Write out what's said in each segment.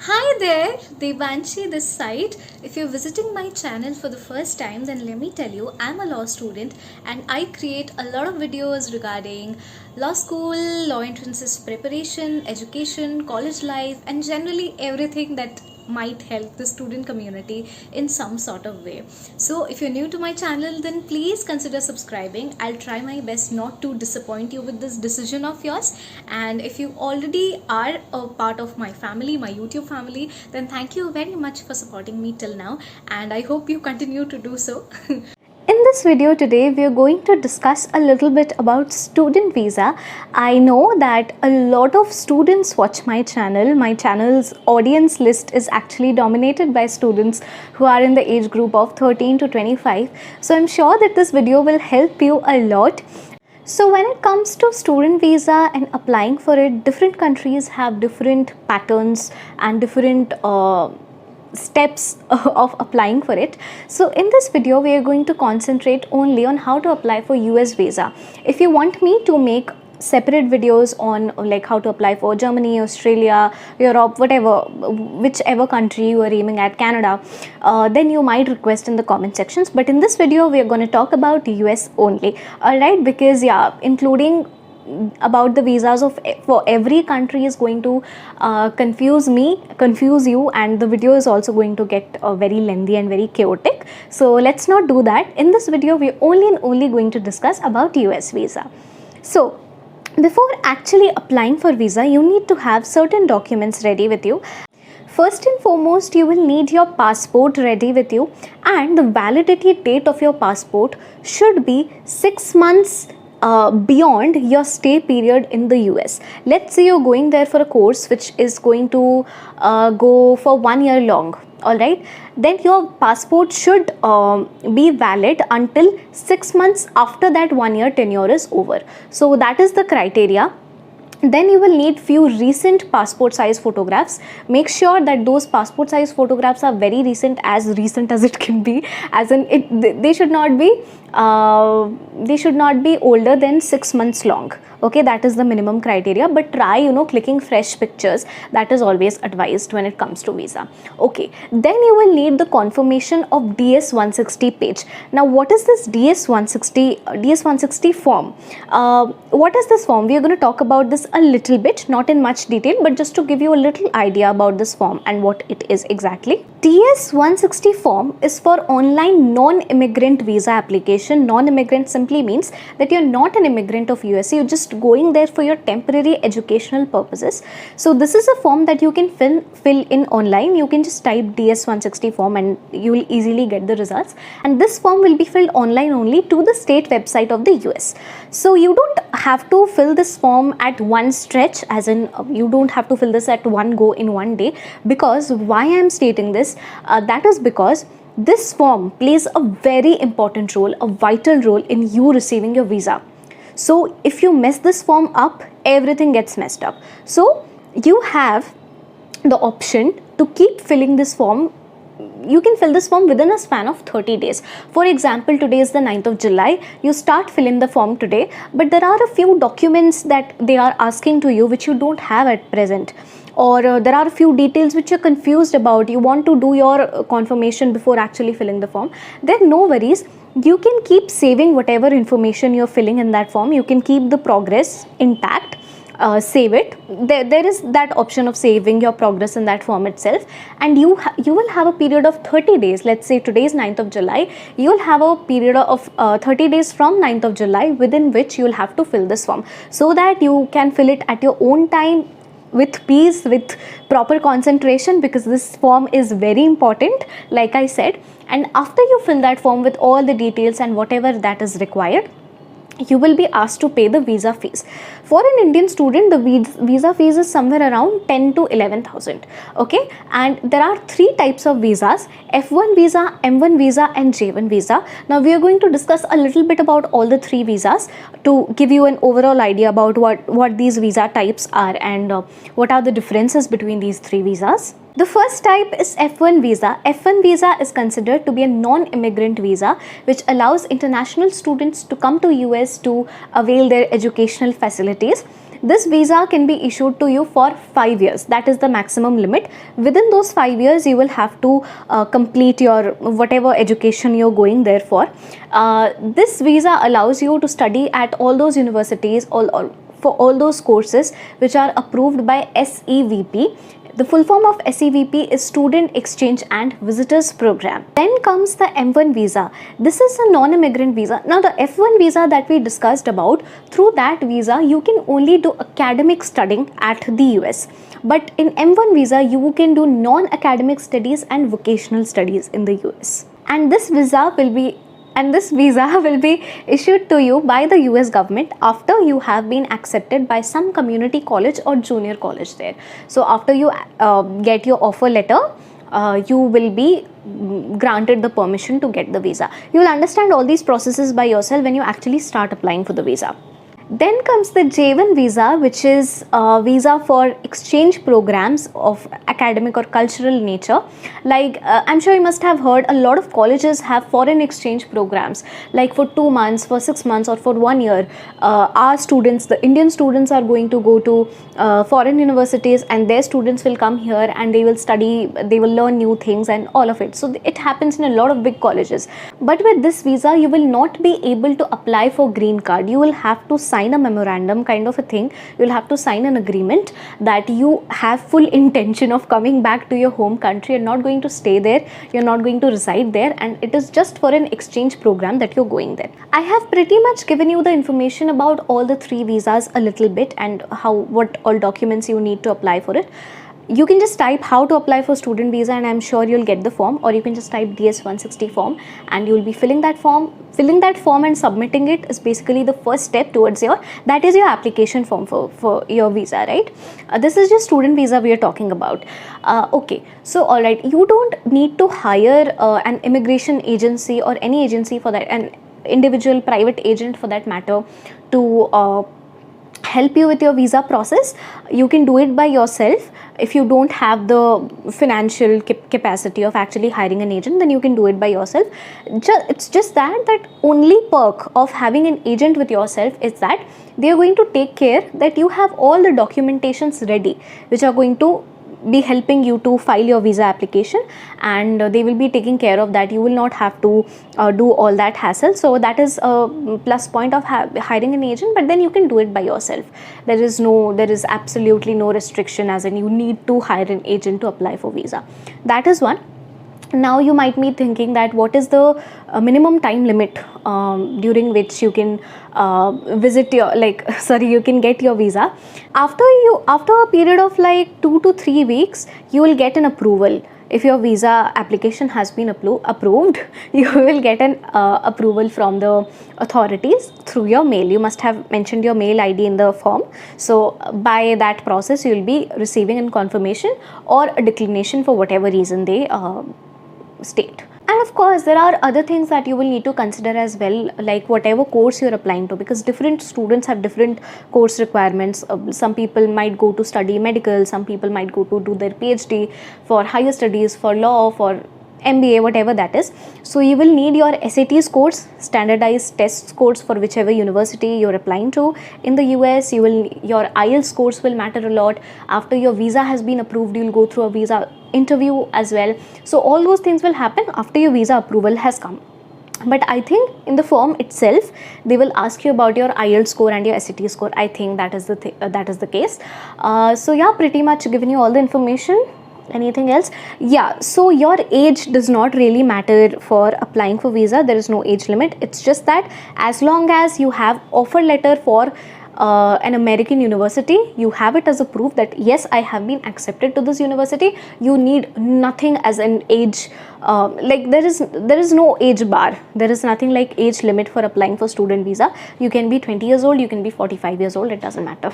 Hi there, Devanshi this side. If you're visiting my channel for the first time, then let me tell you, I'm a law student and I create a lot of videos regarding law school, law entrances preparation, education, college life, and generally everything that might help the student community in some sort of way. So if you're new to my channel, then please consider subscribing. I'll try my best not to disappoint you with this decision of yours. And if you already are a part of my family, my YouTube family, then thank you very much for supporting me till now, and I hope you continue to do so. In this video today, we are going to discuss a little bit about student visa. I know that a lot of students watch my channel. My channel's audience list is actually dominated by students who are in the age group of 13 to 25. So I'm sure that this video will help you a lot. So when it comes to student visa and applying for it, different countries have different patterns and different steps of applying for it. So in this video we are going to concentrate only on how to apply for US visa. If you want me to make separate videos on like how to apply for Germany, Australia, Europe, whatever, whichever country you are aiming at, Canada, then you might request in the comment sections. But in this video we are going to talk about US only, alright, because yeah, including about the visas of for every country is going to confuse you, and the video is also going to get very lengthy and very chaotic. So let's not do that. In this video we are only going to discuss about US visa. So before actually applying for visa, you need to have certain documents ready with you. First and foremost, you will need your passport ready with you, and the validity date of your passport should be 6 months beyond your stay period in the US. Let's say you're going there for a course which is going to go for 1 year long. Alright, then your passport should be valid until 6 months after that 1 year tenure is over. So that is the criteria. Then you will need few recent passport size photographs. Make sure that those passport size photographs are very recent as it can be, as in they should not be older than 6 months long. Okay, that is the minimum criteria, but try clicking fresh pictures. That is always advised when it comes to visa. Okay, then you will need the confirmation of DS 160 page. Now what is this DS 160 form? What is this form? We are going to talk about this a little bit, not in much detail, but just to give you a little idea about this form and what it is exactly. DS 160 form is for online non-immigrant visa application. Non-immigrant simply means that you're not an immigrant of USA, you're just going there for your temporary educational purposes. So this is a form that you can fill in online. You can just type DS 160 form and you will easily get the results. And this form will be filled online only to the state website of the US. So you don't have to fill this form at one stretch, as in you don't have to fill this at one go in one day. Because why I am stating this, that is because this form plays a very important role, a vital role in you receiving your visa. So if you mess this form up, everything gets messed up. So you have the option to keep filling this form. You can fill this form within a span of 30 days. For example, today is the 9th of July. You start filling the form today, but there are a few documents that they are asking to you which you don't have at present, or there are a few details which you're confused about. You want to do your confirmation before actually filling the form. Then no worries. You can keep saving whatever information you're filling in that form. You can keep the progress intact. Save it. There is that option of saving your progress in that form itself, and you will have a period of 30 days. Let's say today is 9th of July. You will have a period of 30 days from 9th of July within which you will have to fill this form, so that you can fill it at your own time, with peace, with proper concentration, because this form is very important, like I said. And after you fill that form with all the details and whatever that is required, you will be asked to pay the visa fees. For an Indian student, the visa fees is somewhere around 10 to 11,000. Okay, and there are three types of visas: F1 visa, M1 visa, and J1 visa. Now we are going to discuss a little bit about all the three visas to give you an overall idea about what these visa types are and what are the differences between these three visas. The first type is F1 visa. F1 visa is considered to be a non-immigrant visa which allows international students to come to US to avail their educational facilities. This visa can be issued to you for 5 years. That is the maximum limit. Within those 5 years, you will have to complete your whatever education you're going there for. This visa allows you to study at all those universities, for all those courses which are approved by SEVP. The full form of SEVP is Student Exchange and Visitors Program. Then comes the M1 visa. This is a non-immigrant visa. Now the F1 visa that we discussed about, through that visa you can only do academic studying at the US. But in M1 visa you can do non-academic studies and vocational studies in the US. And this visa will be issued to you by the US government after you have been accepted by some community college or junior college there. So after you get your offer letter, you will be granted the permission to get the visa. You will understand all these processes by yourself when you actually start applying for the visa. Then comes the J1 visa, which is a visa for exchange programs of academic or cultural nature. Like I'm sure you must have heard, a lot of colleges have foreign exchange programs, like for 2 months, for 6 months, or for 1 year. Our students, the Indian students, are going to go to foreign universities, and their students will come here and they will study, they will learn new things and all of it. So it happens in a lot of big colleges. But with this visa, you will not be able to apply for green card. You will have to sign a memorandum kind of a thing. You'll have to sign an agreement that you have full intention of coming back to your home country. You're not going to stay there, you're not going to reside there, and it is just for an exchange program that you're going there. I have pretty much given you the information about all the 3 visas a little bit, and what all documents you need to apply for it. You can just type how to apply for student visa and I'm sure you'll get the form, or you can just type DS160 form and you'll be filling that form. Filling that form and submitting it is basically the first step towards your application form for your visa, right? This is just student visa we are talking about. Okay, so alright, you don't need to hire an immigration agency or any agency for that, an individual private agent for that matter, to help you with your visa process. You can do it by yourself. If you don't have the financial capacity of actually hiring an agent, then you can do it by yourself. It's just that only perk of having an agent with yourself is that they are going to take care that you have all the documentations ready, which are going to be helping you to file your visa application, and they will be taking care of that. You will not have to do all that hassle. So that is a plus point of hiring an agent, but then you can do it by yourself. There is absolutely no restriction as in you need to hire an agent to apply for visa. That is one. Now you might be thinking that what is the minimum time limit during which you can you can get your visa. After a period of like 2 to 3 weeks, you will get an approval. If your visa application has been approved, you will get an approval from the authorities through your mail. You must have mentioned your mail ID in the form. So by that process, you will be receiving a confirmation or a declination for whatever reason they state. And of course, there are other things that you will need to consider as well, like whatever course you're applying to, because different students have different course requirements. Some people might go to study medical, some people might go to do their PhD, for higher studies, for law, for MBA, whatever that is. So you will need your SAT scores, standardized test scores for whichever university you're applying to. In the US, your IELTS scores will matter a lot. After your visa has been approved, you'll go through a visa interview as well. So all those things will happen after your visa approval has come. But I think in the form itself, they will ask you about your IELTS score and your SAT score. I think that is the case. So yeah, pretty much given you all the information. Anything else? Yeah, so your age does not really matter for applying for visa. There is no age limit. It's just that as long as you have offer letter for an American university, you have it as a proof that yes, I have been accepted to this university. You need nothing as an age, like there is no age bar. There is nothing like age limit for applying for student visa. You can be 20 years old, you can be 45 years old, it doesn't matter.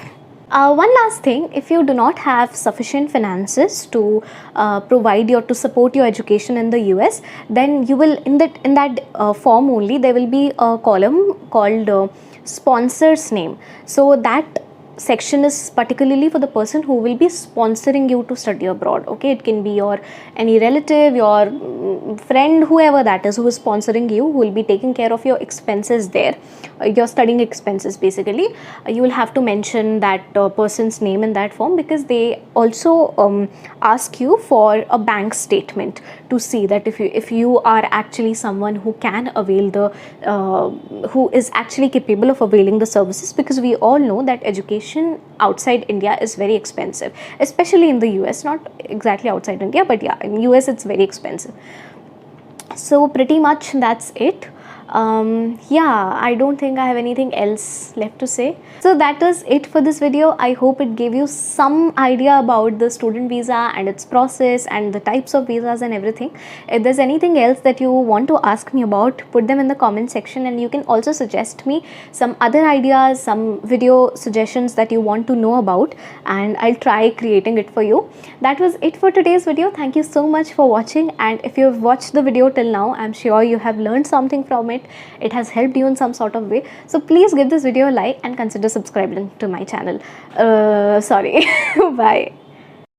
One last thing, if you do not have sufficient finances to to support your education in the US, then you will in that form only there will be a column called sponsor's name. So that section is particularly for the person who will be sponsoring you to study abroad. Okay, it can be your any relative, your friend, whoever that is, who is sponsoring you, who will be taking care of your expenses there, your studying expenses basically. You will have to mention that person's name in that form, because they also ask you for a bank statement to see that if you are actually someone who can avail the who is actually capable of availing the services, because we all know that education outside India is very expensive, especially in the US. Not exactly outside India, but yeah, in US it's very expensive. So pretty much that's it. Yeah, I don't think I have anything else left to say. So that is it for this video. I hope it gave you some idea about the student visa and its process and the types of visas and everything. If there's anything else that you want to ask me about, put them in the comment section, and you can also suggest me some other ideas, some video suggestions that you want to know about, and I'll try creating it for you. That was it for today's video. Thank you so much for watching, and if you've watched the video till now, I'm sure you have learned something from it. It has helped you in some sort of way. So please give this video a like and consider subscribing to my channel. Sorry. Bye.